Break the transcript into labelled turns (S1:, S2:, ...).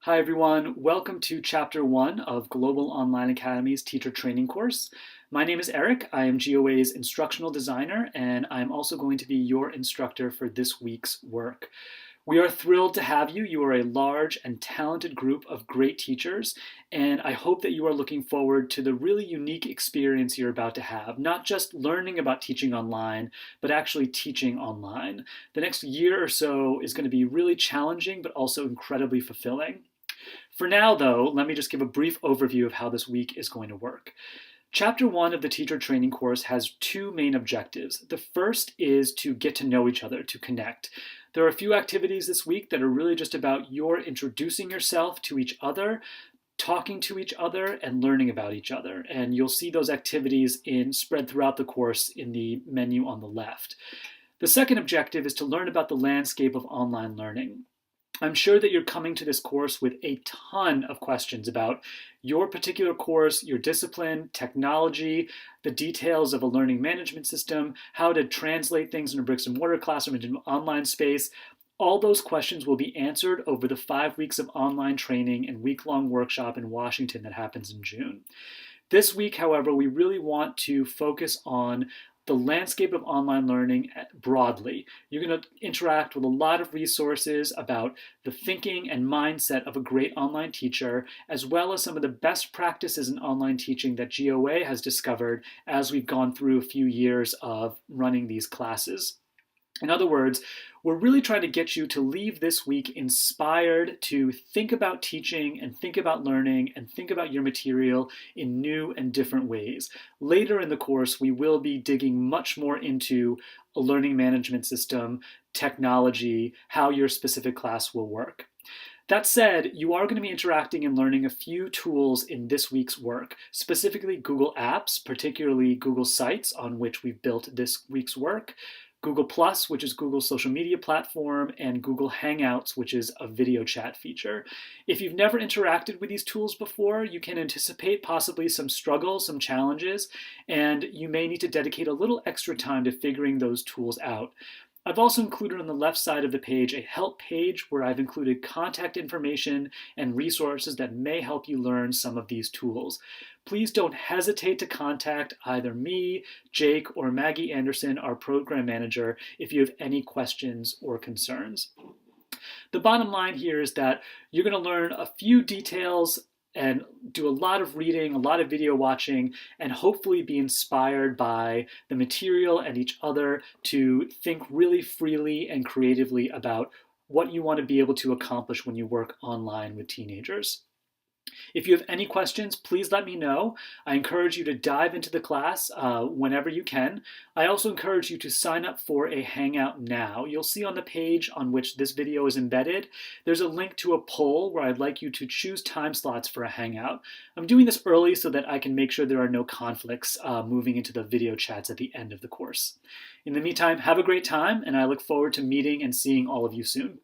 S1: Hi everyone, welcome to Chapter 1 of Global Online Academy's teacher training course. My name is Eric, I am GOA's instructional designer, and I'm also going to be your instructor for this week's work. We are thrilled to have you. You are a large and talented group of great teachers, and I hope that you are looking forward to the really unique experience you're about to have, not just learning about teaching online, but actually teaching online. The next year or so is going to be really challenging, but also incredibly fulfilling. For now, though, let me just give a brief overview of how this week is going to work. Chapter 1 of the teacher training course has two main objectives. The first is to get to know each other, to connect. There are a few activities this week that are really just about your introducing yourself to each other, talking to each other, and learning about each other. And you'll see those activities spread throughout the course in the menu on the left. The second objective is to learn about the landscape of online learning. I'm sure that you're coming to this course with a ton of questions about your particular course, your discipline, technology, the details of a learning management system, how to translate things in a bricks and mortar classroom into an online space. All those questions will be answered over the 5 weeks of online training and week-long workshop in Washington that happens in June. This week, however, we really want to focus on the landscape of online learning broadly. You're going to interact with a lot of resources about the thinking and mindset of a great online teacher, as well as some of the best practices in online teaching that GOA has discovered as we've gone through a few years of running these classes. In other words, we're really trying to get you to leave this week inspired to think about teaching and think about learning and think about your material in new and different ways. Later in the course, we will be digging much more into a learning management system, technology, how your specific class will work. That said, you are going to be interacting and learning a few tools in this week's work, specifically Google Apps, particularly Google Sites, on which we've built this week's work, Google+, which is Google's social media platform, and Google Hangouts, which is a video chat feature. If you've never interacted with these tools before, you can anticipate possibly some struggles, some challenges, and you may need to dedicate a little extra time to figuring those tools out. I've also included on the left side of the page a help page where I've included contact information and resources that may help you learn some of these tools. Please don't hesitate to contact either me, Jake, or Maggie Anderson, our program manager, if you have any questions or concerns. The bottom line here is that you're going to learn a few details and do a lot of reading, a lot of video watching, and hopefully be inspired by the material and each other to think really freely and creatively about what you want to be able to accomplish when you work online with teenagers. If you have any questions, please let me know. I encourage you to dive into the class whenever you can. I also encourage you to sign up for a Hangout now. You'll see on the page on which this video is embedded, there's a link to a poll where I'd like you to choose time slots for a Hangout. I'm doing this early so that I can make sure there are no conflicts moving into the video chats at the end of the course. In the meantime, have a great time, and I look forward to meeting and seeing all of you soon.